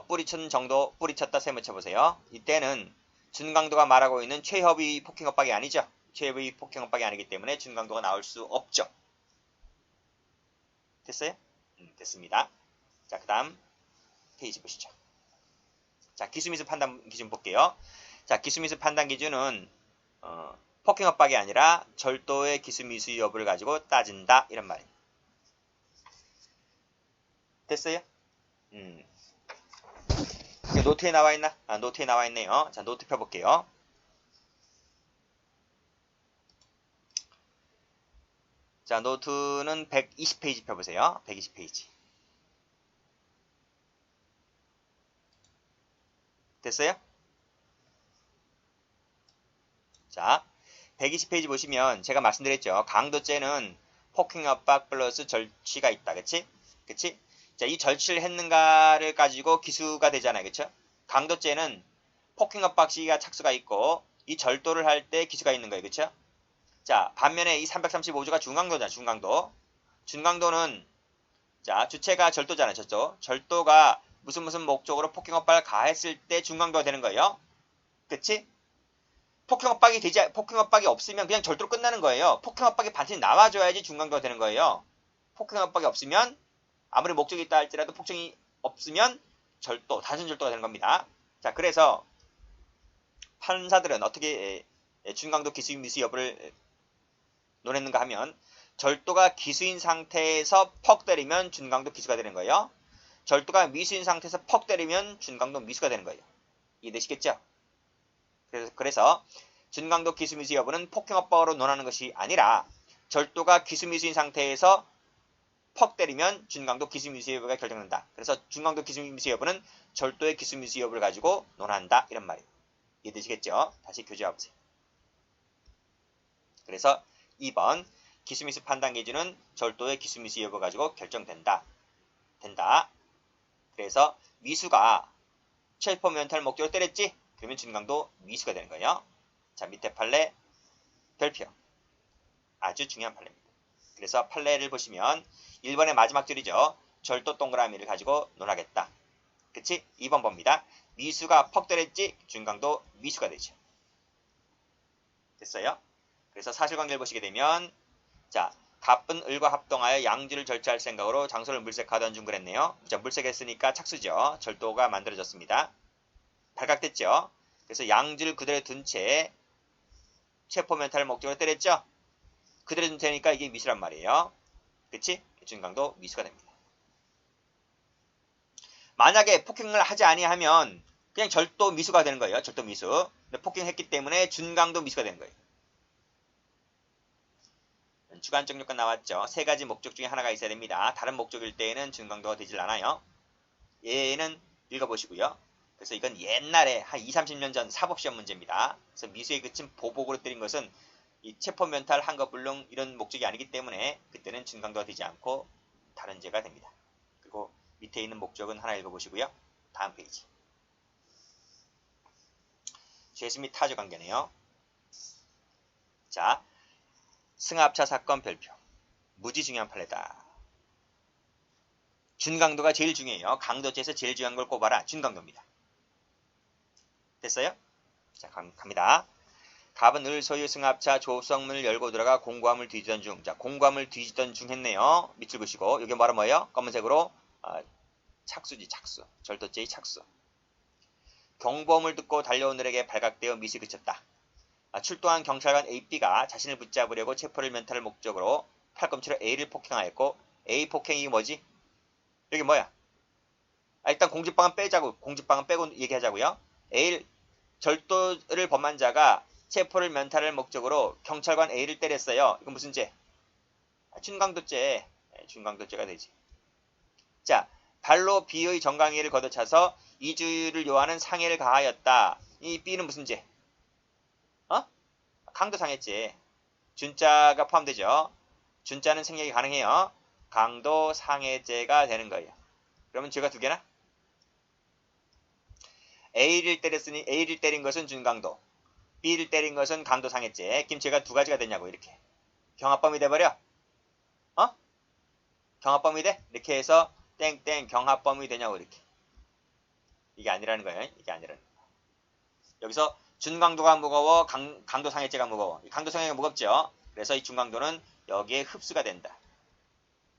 뿌리쳤는 정도 뿌리쳤다 세 묻혀보세요. 이때는 준강도가 말하고 있는 최협의 폭행 협박이 아니죠. 최협의 폭행 협박이 아니기 때문에 준강도가 나올 수 없죠. 됐어요? 됐습니다. 자, 그 다음 페이지 보시죠. 자, 기수미수 판단 기준 볼게요. 자, 기수미수 판단 기준은 폭행 협박이 아니라 절도의 기수미수 여부를 가지고 따진다 이런 말입니다. 됐어요? 노트에 나와 있나? 노트에 나와 있네요. 자, 노트 펴볼게요. 자, 노트는 120페이지 펴보세요. 120페이지. 됐어요? 자, 120페이지 보시면 제가 말씀드렸죠. 강도죄는 폭행 협박 플러스 절취가 있다. 그치? 그치? 자, 이 절취를 했는가를 가지고 기수가 되잖아요. 그쵸? 강도죄는 폭행 협박 시기가 착수가 있고 이 절도를 할 때 기수가 있는 거예요. 그쵸? 자, 반면에 이 335조가 중강도잖아. 중강도. 중강도는 자, 주체가 절도잖아요. 절도가 무슨 목적으로 폭행 협박을 가했을 때 중강도가 되는 거예요. 그치? 폭행 협박이 없으면 그냥 절도로 끝나는 거예요. 폭행 협박이 반드시 나와줘야지 중강도가 되는 거예요. 폭행 협박이 없으면 아무리 목적이 있다 할지라도 폭행이 없으면 절도, 단순 절도가 되는 겁니다. 자, 그래서 판사들은 어떻게 중강도 기수인 미수 여부를 논했는가 하면 절도가 기수인 상태에서 퍽 때리면 준강도 기수가 되는 거예요. 절도가 미수인 상태에서 퍽 때리면 준강도 미수가 되는 거예요. 이해되시겠죠? 그래서 준강도 기수미수 여부는 폭행협박으로 논하는 것이 아니라 절도가 기수미수인 상태에서 퍽 때리면 준강도 기수미수 여부가 결정된다. 그래서 준강도 기수미수 여부는 절도의 기수미수 여부를 가지고 논한다. 이런 말이에요. 이해되시겠죠? 다시 교재와 보세요. 그래서 2번 기수미수 판단 기준은 절도의 기수미수 여부 가지고 결정된다. 된다. 그래서 미수가 체포 면탈 목적으로 때렸지? 그러면 준강도 미수가 되는 거예요. 자, 밑에 판례 별표. 아주 중요한 판례입니다. 그래서 판례를 보시면 1번의 마지막 줄이죠. 절도 동그라미를 가지고 논하겠다. 그치? 2번 봅니다. 미수가 퍽 때렸지? 준강도 미수가 되죠. 됐어요? 그래서 사실관계를 보시게 되면 자, 갑은 을과 합동하여 양주를 절취할 생각으로 장소를 물색하던 중 그랬네요. 자, 물색했으니까 착수죠. 절도가 만들어졌습니다. 발각됐죠. 그래서 양주를 그대로 둔 채 체포 멘탈을 목적으로 때렸죠. 그대로 둔 채니까 이게 미수란 말이에요. 그치? 준강도 미수가 됩니다. 만약에 폭행을 하지 아니하면 그냥 절도 미수가 되는 거예요. 절도 미수. 근데 폭행했기 때문에 준강도 미수가 되는 거예요. 주관적 요건 나왔죠. 세 가지 목적 중에 하나가 있어야 됩니다. 다른 목적일 때에는 준강도가 되질 않아요. 얘는 읽어보시고요. 그래서 이건 옛날에 한 20, 30년 전 사법시험 문제입니다. 그래서 미수에 그친 보복으로 때린 것은 이 체포면탈, 한거불능 이런 목적이 아니기 때문에 그때는 준강도가 되지 않고 다른 죄가 됩니다. 그리고 밑에 있는 목적은 하나 읽어보시고요. 다음 페이지. 죄수 및 타주 관계네요. 자, 승합차 사건 별표. 무지 중요한 판례다. 준강도가 제일 중요해요. 강도체에서 제일 중요한 걸 꼽아라. 준강도입니다. 됐어요? 자, 갑니다. 갑은 을 소유 승합차 조수석문을 열고 들어가 공구함을 뒤지던 중. 자, 공구함을 뒤지던 중 했네요. 밑줄 그시고. 여기 바로 뭐예요? 검은색으로 착수지, 착수. 절도죄의 착수. 경보음을 듣고 달려온 을에게 발각되어 미시 그쳤다. 출동한 경찰관 AB가 자신을 붙잡으려고 체포를 면탈을 목적으로 팔꿈치로 A를 폭행하였고 A 폭행이 뭐지? 여기 뭐야? 일단 공직방은 빼자고. 공직방은 빼고 얘기하자고요. A를 절도를 범한 자가 체포를 면탈을 목적으로 경찰관 A를 때렸어요. 이건 무슨 죄? 준강도죄. 준강도죄가 되지. 자, 발로 B의 정강이를 걷어차서 이주를 요하는 상해를 가하였다. 이 B는 무슨 죄? 강도상해죄. 준자가 포함되죠. 준자는 생략이 가능해요. 강도상해죄가 되는 거예요. 그러면 죄가 두 개나? A를 때렸으니 A를 때린 것은 준강도, B를 때린 것은 강도상해죄. 그럼 죄가 두 가지가 되냐고 이렇게. 경합범이 돼버려? 경합범이 돼? 이렇게 해서 땡땡 경합범이 되냐고 이렇게. 이게 아니라는 거예요. 이게 아니라는 거예요. 여기서 준강도가 무거워, 강도상해죄가 무거워. 강도상해가 무겁죠. 그래서 이 준강도는 여기에 흡수가 된다.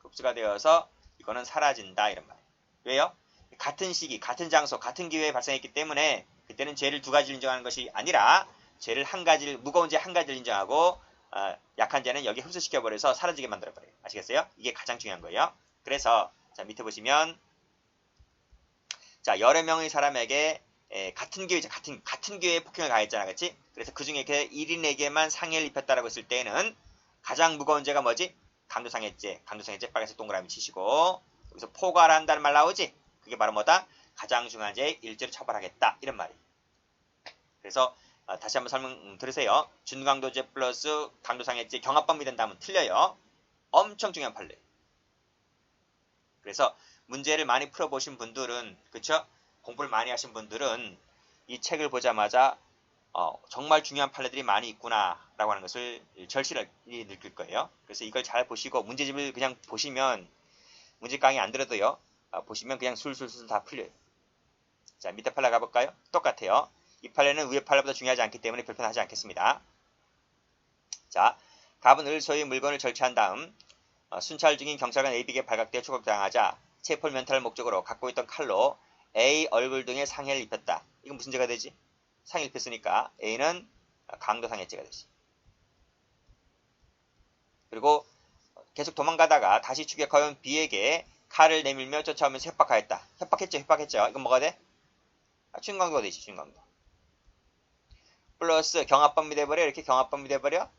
흡수가 되어서 이거는 사라진다 이런 말이에요. 왜요? 같은 시기, 같은 장소, 같은 기회에 발생했기 때문에 그때는 죄를 두 가지를 인정하는 것이 아니라 죄를 한 가지를, 무거운 죄 한 가지를 인정하고 약한 죄는 여기 흡수시켜버려서 사라지게 만들어버려요. 아시겠어요? 이게 가장 중요한 거예요. 그래서 자 밑에 보시면 자 여러 명의 사람에게 같은 기회죠. 같은 기회에 폭행을 가했잖아. 그렇지? 그래서 그 중에 1인에게만 상해를 입혔다라고 했을 때는 가장 무거운 죄가 뭐지? 강도상해죄. 강도상해죄 빨간색 동그라미 치시고 여기서 포괄한다는 말 나오지? 그게 바로 뭐다? 가장 중요한 죄 일제로 처벌하겠다. 이런 말이에요. 그래서 다시 한번 설명 들으세요. 준강도죄 플러스 강도상해죄 경합범이 된다면 틀려요. 엄청 중요한 판례. 그래서 문제를 많이 풀어보신 분들은, 그쵸? 공부를 많이 하신 분들은 이 책을 보자마자 정말 중요한 판례들이 많이 있구나 라고 하는 것을 절실히 느낄 거예요. 그래서 이걸 잘 보시고 문제집을 그냥 보시면 문제 강의 안 들어도요. 보시면 그냥 술술술 다 풀려요. 자, 밑에 판례 가볼까요? 똑같아요. 이 판례는 위에 판례보다 중요하지 않기 때문에 별표는 하지 않겠습니다. 자, 갑은 을 소유의 물건을 절취한 다음 순찰 중인 경찰관 AB에게 발각되어 추격당하자 체포를 면탈 목적으로 갖고 있던 칼로 A 얼굴 등에 상해를 입혔다. 이건 무슨 죄가 되지? 상해를 입혔으니까 A는 강도상해죄가 되지. 그리고 계속 도망가다가 다시 추격하여 B에게 칼을 내밀며 쫓아오면서 협박하였다. 협박했죠. 이건 뭐가 돼? 준강도가 되지. 준강도. 플러스 경합범이 돼버려? 이렇게 경합범이 돼버려?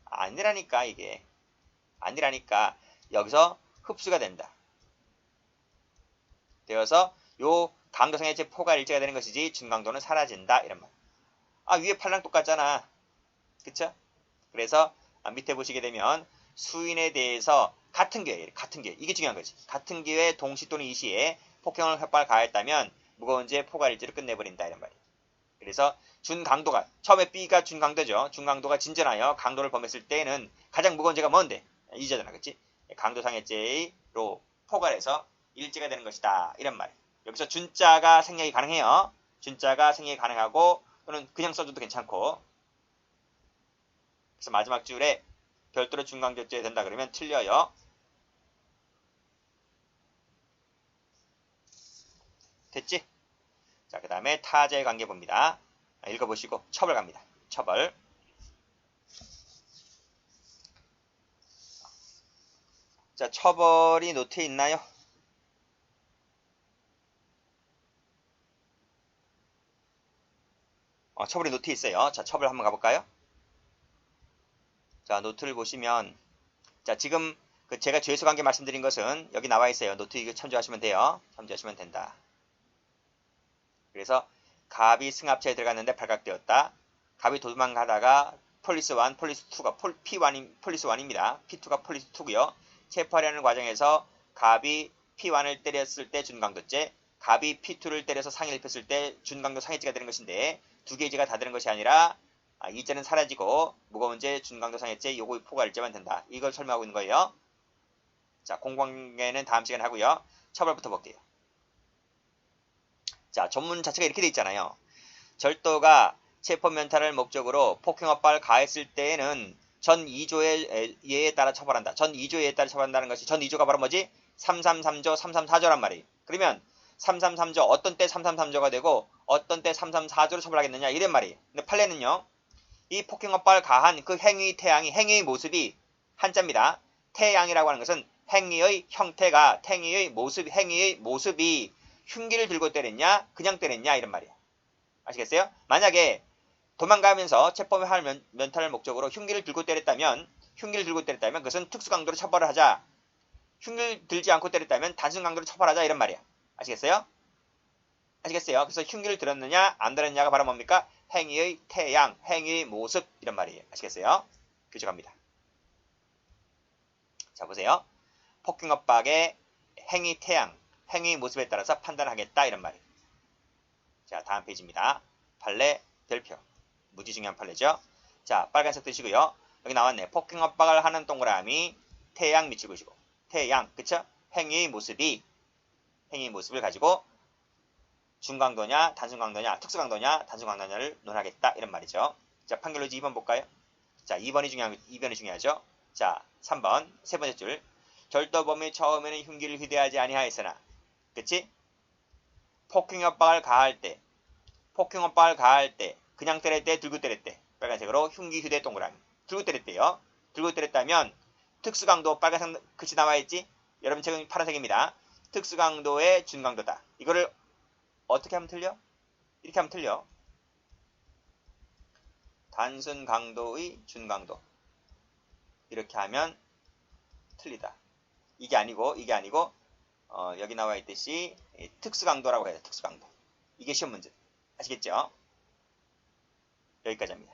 아니라니까 이게. 아니라니까 여기서 흡수가 된다. 되어서 요 강도상해죄 포괄 일제가 되는 것이지 준강도는 사라진다 이런 말. 위에 팔랑 똑같잖아. 그쵸? 그래서 밑에 보시게 되면 수인에 대해서 같은 기회 이게 중요한 거지. 같은 기회 동시 또는 이시에 폭행을 협박을 가했다면 무거운 죄 포괄 일제로 끝내버린다 이런 말이에요. 그래서 준강도가 처음에 B가 준강도죠. 준강도가 진전하여 강도를 범했을 때는 가장 무거운 죄가 뭔데? 이죄잖아. 그치? 강도상해죄로 포괄해서 일제가 되는 것이다. 이런 말. 여기서 준자가 생략이 가능해요. 준자가 생략이 가능하고 또는 그냥 써줘도 괜찮고. 그래서 마지막 줄에 별도로 준강도죄 된다 그러면 틀려요. 됐지? 자, 그 다음에 타자의 관계 봅니다. 읽어보시고 처벌 갑니다. 처벌. 자, 처벌이 노트에 있나요? 처벌이 노트에 있어요. 자, 처벌 한번 가볼까요? 자, 노트를 보시면 자, 지금 제가 죄수 관계 말씀드린 것은 여기 나와 있어요. 노트 이거 참조하시면 돼요. 참조하시면 된다. 그래서 갑이 승합차에 들어갔는데 발각되었다. 갑이 도망가다가 폴리스 1, 폴리스 2가 P1, 폴리스 1입니다. P2가 폴리스 2고요. 체포하려는 과정에서 갑이 P1을 때렸을 때 준강도죄, 갑이 P2를 때려서 상해를 입혔을 때 준강도 상해죄가 되는 것인데 두 개의 죄가 다 되는 것이 아니라 이 죄는 사라지고 무거운 죄, 준강도 상해죄, 요거의 포괄일죄만 된다. 이걸 설명하고 있는 거예요. 자, 공공관계는 다음 시간에 하고요. 처벌부터 볼게요. 자, 전문 자체가 이렇게 돼 있잖아요. 절도가 체포면탈을 목적으로 폭행업박을 가했을 때에는 전 2조의 예에 따라 처벌한다. 전 2조의 예에 따라 처벌한다는 것이 전 2조가 바로 뭐지? 333조, 334조란 말이에요. 그러면 333조 어떤 때 333조가 되고 어떤 때 334조로 처벌하겠느냐 이런 말이에요. 근데 판례는요. 이 폭행업박을 가한 그 행위 태양이 행위의 모습이 한자입니다. 태양이라고 하는 것은 행위의 형태가 행위의 모습이 흉기를 들고 때렸냐 그냥 때렸냐 이런 말이에요. 아시겠어요? 만약에 도망가면서 체포할 면탈을 목적으로 흉기를 들고 때렸다면 그것은 특수강도로 처벌을 하자. 흉기를 들지 않고 때렸다면 단순강도로 처벌하자 이런 말이야. 아시겠어요? 아시겠어요? 그래서 흉기를 들었느냐 안 들었느냐가 바로 뭡니까? 행위의 태양, 행위의 모습 이런 말이에요. 아시겠어요? 교정합니다. 자 보세요. 폭행업박의 행위 태양, 행위 모습에 따라서 판단하겠다 이런 말이에요. 자 다음 페이지입니다. 판례 별표. 무지 중요한 판례죠. 자 빨간색 뜨시고요. 여기 나왔네. 폭행업박을 하는 동그라미 태양 밑줄 그시고 태양 그쵸? 행위의 모습을 가지고 중강도냐 단순강도냐 특수강도냐 단순강도냐를 논하겠다 이런 말이죠. 자 판결로지 2번 볼까요? 자 2번이 중요하죠. 자 3번 세 번째 줄 절도범이 처음에는 흉기를 휴대하지 아니하였으나 그치? 폭행업박을 가할 때 그냥 때릴 때 들고 때릴 때 빨간색으로 흉기 휴대 동그라미 들고 때렸대요. 들고 때렸다면 특수강도 빨간색 글씨 나와있지? 여러분 책은 파란색입니다. 특수강도의 준강도다. 이거를 어떻게 하면 틀려? 이렇게 하면 틀려. 단순강도의 준강도 이렇게 하면 틀리다. 이게 아니고 여기 나와 있듯이 특수강도라고 해야 돼. 특수강도. 이게 시험 문제. 아시겠죠? 여기까지 합니다.